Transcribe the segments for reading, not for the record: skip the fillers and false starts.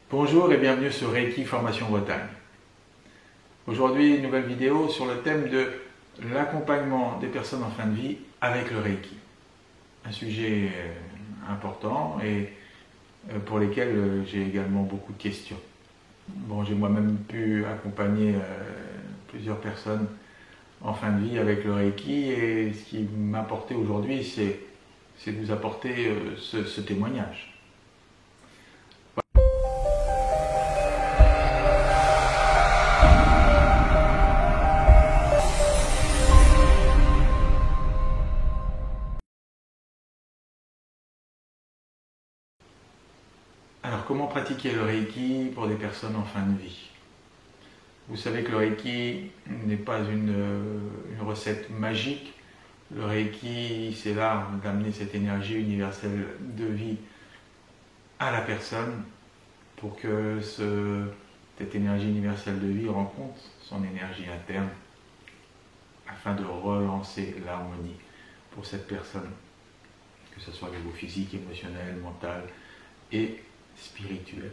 Bonjour et bienvenue sur Reiki Formation Bretagne. Aujourd'hui, une nouvelle vidéo sur le thème de l'accompagnement des personnes en fin de vie avec le Reiki. Un sujet important et pour lesquels j'ai également beaucoup de questions. Bon, j'ai moi-même pu accompagner plusieurs personnes en fin de vie avec le Reiki et ce qui m'apportait aujourd'hui, c'est de vous apporter ce témoignage. Alors, comment pratiquer le Reiki pour des personnes en fin de vie? Vous savez que le Reiki n'est pas une recette magique. Le Reiki, c'est l'art d'amener cette énergie universelle de vie à la personne pour que cette énergie universelle de vie rencontre son énergie interne afin de relancer l'harmonie pour cette personne, que ce soit au niveau physique, émotionnel, mental et spirituel.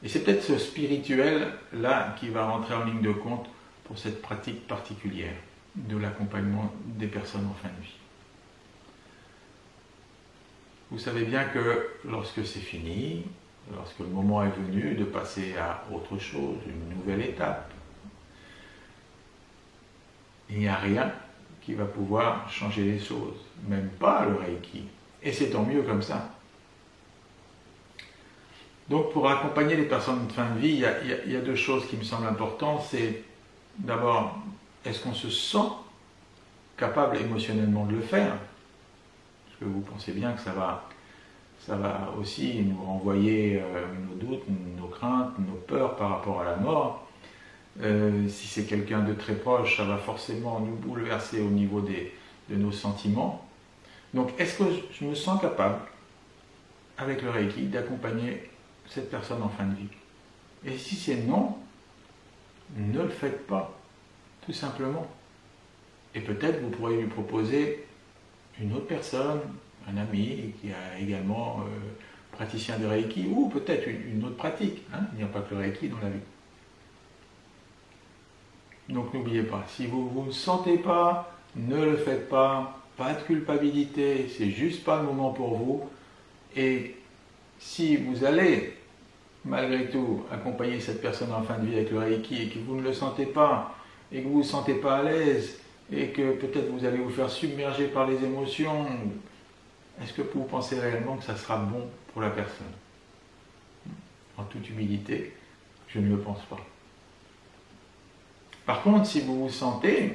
Et c'est peut-être ce spirituel-là qui va rentrer en ligne de compte pour cette pratique particulière de l'accompagnement des personnes en fin de vie. Vous savez bien que lorsque c'est fini, lorsque le moment est venu de passer à autre chose, une nouvelle étape, il n'y a rien qui va pouvoir changer les choses, même pas le Reiki. Et c'est tant mieux comme ça. Donc pour accompagner les personnes de fin de vie, il y a deux choses qui me semblent importantes. C'est d'abord, est-ce qu'on se sent capable émotionnellement de le faire? Parce que vous pensez bien que ça va aussi nous renvoyer nos doutes, nos craintes, nos peurs par rapport à la mort. Si c'est quelqu'un de très proche, ça va forcément nous bouleverser au niveau de nos sentiments. Donc est-ce que je me sens capable, avec le Reiki, d'accompagner cette personne en fin de vie? Et si c'est non, ne le faites pas, tout simplement. Et peut-être vous pourrez lui proposer une autre personne, un ami qui a également praticien de Reiki, ou peut-être une autre pratique. Il n'y a pas que le Reiki dans la vie. Donc n'oubliez pas, si vous ne sentez pas, ne le faites pas, pas de culpabilité, c'est juste pas le moment pour vous. Et si vous allez malgré tout, accompagner cette personne en fin de vie avec le Reiki et que vous ne le sentez pas, et que vous ne vous sentez pas à l'aise, et que peut-être vous allez vous faire submerger par les émotions, est-ce que vous pensez réellement que ça sera bon pour la personne? En toute humilité, je ne le pense pas. Par contre, si vous vous sentez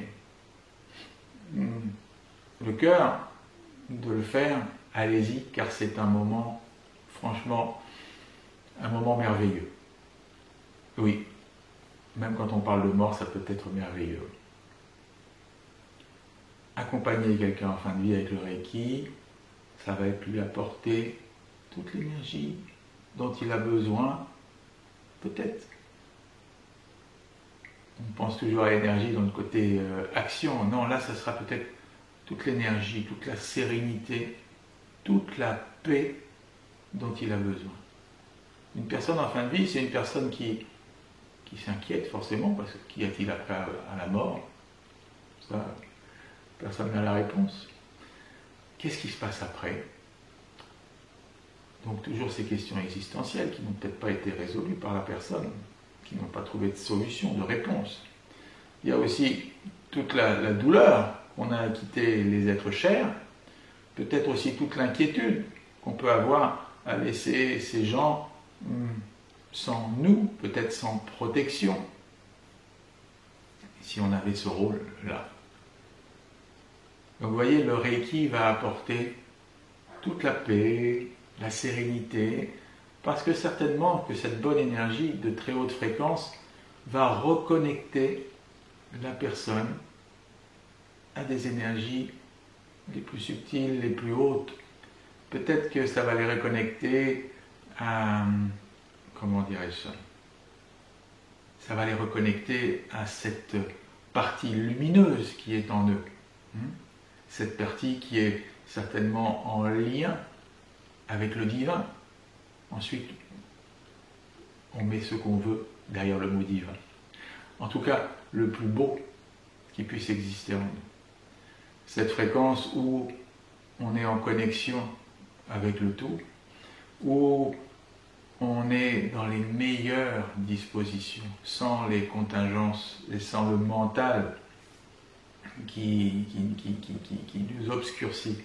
le cœur de le faire, allez-y, car c'est un moment, franchement, un moment merveilleux. Oui, même quand on parle de mort, ça peut être merveilleux. Accompagner quelqu'un en fin de vie avec le Reiki, ça va lui apporter toute l'énergie dont il a besoin, peut-être. On pense toujours à l'énergie dans le côté action. Non, là, ça sera peut-être toute l'énergie, toute la sérénité, toute la paix dont il a besoin. Une personne en fin de vie, c'est une personne qui s'inquiète forcément, parce que qu'y a-t-il après à la mort? Ça, personne n'a la réponse. Qu'est-ce qui se passe après? Donc toujours ces questions existentielles qui n'ont peut-être pas été résolues par la personne, qui n'ont pas trouvé de solution, de réponse. Il y a aussi toute la douleur qu'on a à quitter les êtres chers, peut-être aussi toute l'inquiétude qu'on peut avoir à laisser ces gens sans nous, peut-être sans protection, si on avait ce rôle-là. Donc vous voyez, le Reiki va apporter toute la paix, la sérénité, parce que certainement que cette bonne énergie de très haute fréquence va reconnecter la personne à des énergies les plus subtiles, les plus hautes. Peut-être que ça va les reconnecter à... comment dirais-je ça? Ça va les reconnecter à cette partie lumineuse qui est en eux. Cette partie qui est certainement en lien avec le divin. Ensuite, on met ce qu'on veut derrière le mot divin. En tout cas, le plus beau qui puisse exister en nous. Cette fréquence où on est en connexion avec le tout, où on est dans les meilleures dispositions, sans les contingences et sans le mental qui nous obscurcit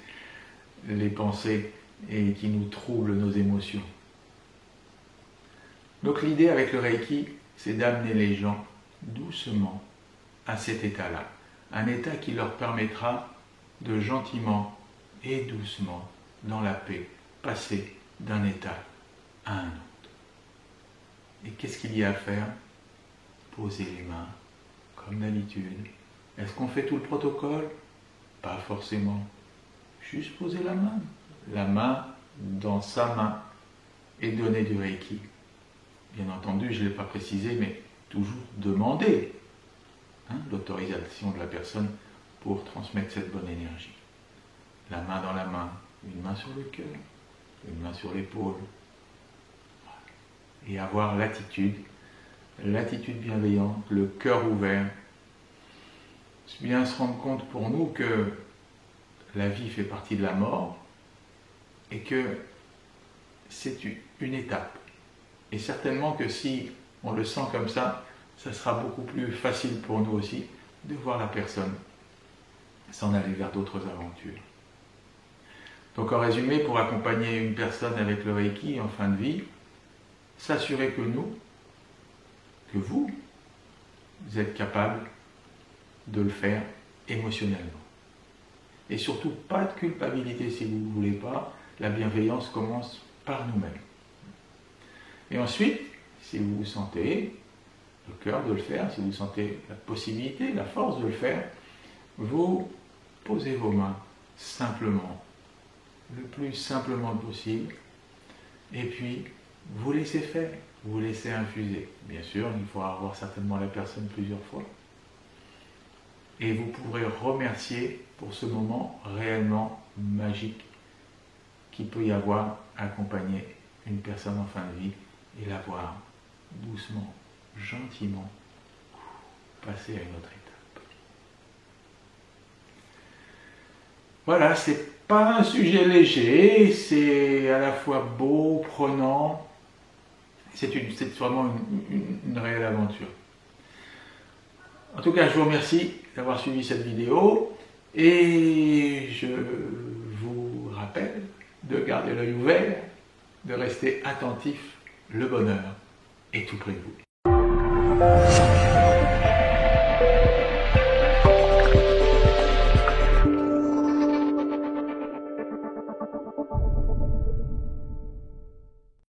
les pensées et qui nous trouble nos émotions. Donc l'idée avec le Reiki, c'est d'amener les gens doucement à cet état-là, un état qui leur permettra de gentiment et doucement, dans la paix, passer d'un état à un autre. Et qu'est-ce qu'il y a à faire? Poser les mains, comme d'habitude. Est-ce qu'on fait tout le protocole? Pas forcément. Juste poser la main dans sa main et donner du Reiki. Bien entendu, je ne l'ai pas précisé, mais toujours demander l'autorisation de la personne pour transmettre cette bonne énergie. La main dans la main, une main sur le cœur, une main sur l'épaule. Et avoir l'attitude bienveillante, le cœur ouvert. C'est bien se rendre compte pour nous que la vie fait partie de la mort et que c'est une étape. Et certainement que si on le sent comme ça sera beaucoup plus facile pour nous aussi de voir la personne s'en aller vers d'autres aventures. Donc en résumé, pour accompagner une personne avec le Reiki en fin de vie, s'assurer que vous êtes capable de le faire émotionnellement. Et surtout, pas de culpabilité si vous ne voulez pas. La bienveillance commence par nous-mêmes. Et ensuite, si vous vous sentez le cœur de le faire, si vous sentez la possibilité, la force de le faire, vous posez vos mains simplement, le plus simplement possible, et puis vous laissez faire, vous laissez infuser. Bien sûr, il faudra voir certainement la personne plusieurs fois. Et vous pourrez remercier pour ce moment réellement magique qu'il peut y avoir à accompagner une personne en fin de vie et la voir doucement, gentiment passer à une autre étape. Voilà, c'est pas un sujet léger, c'est à la fois beau, prenant, c'est vraiment une réelle aventure. En tout cas, je vous remercie d'avoir suivi cette vidéo et je vous rappelle de garder l'œil ouvert, de rester attentif, le bonheur est tout près de vous.